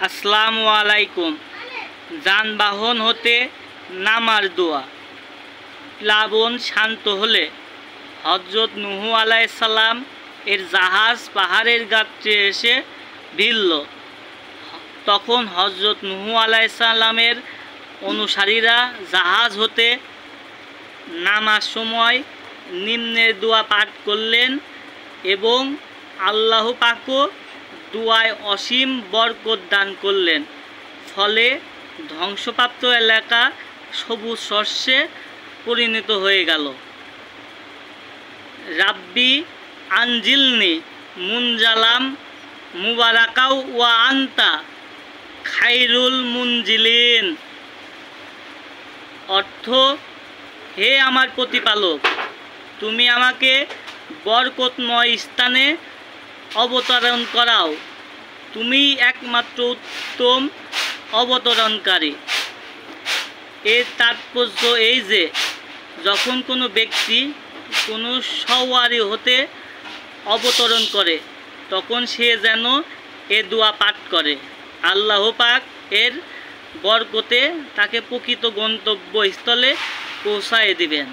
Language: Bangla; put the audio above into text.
আসসালামু আলাইকুম। যানবাহন হতে নামার দোয়া। প্লাবন শান্ত হলে হযরত নূহ আলাইহিস সালাম এর জাহাজ পাহাড়ের গাত্রে এসে ভিড়ল। তখন হযরত নূহ আলাইহিস সালামের অনুসারীরা জাহাজ হতে নামার সময় নিম্নের দোয়া পাঠ করলেন এবং আল্লাহ পাকও দোয়ায় অসীম বরকত দান করলেন। ফলে ধ্বংসপ্রাপ্ত এলাকা সবুজ শস্যে পরিণত হয়ে গেল। রাব্বি আনজিলনি মুনজালাম মুবারাকাও ওয়া আনতা খায়রুল মুনজিলিন। অর্থ, হে আমার প্রতিপালক, তুমি আমাকে বরকতময় স্থানে অবতরণ করাও, তুমি একমাত্র উত্তম অবতরণকারী। এর তাৎপর্য এই যে যখন কোনো ব্যক্তি কোনো সওয়ারি হতে অবতরণ করে তখন সে যেন এ দোয়া পাঠ করে। আল্লাহ পাক এর বরকতে তাকে প্রকৃত গন্তব্যস্থলে পৌঁছায় দিবেন।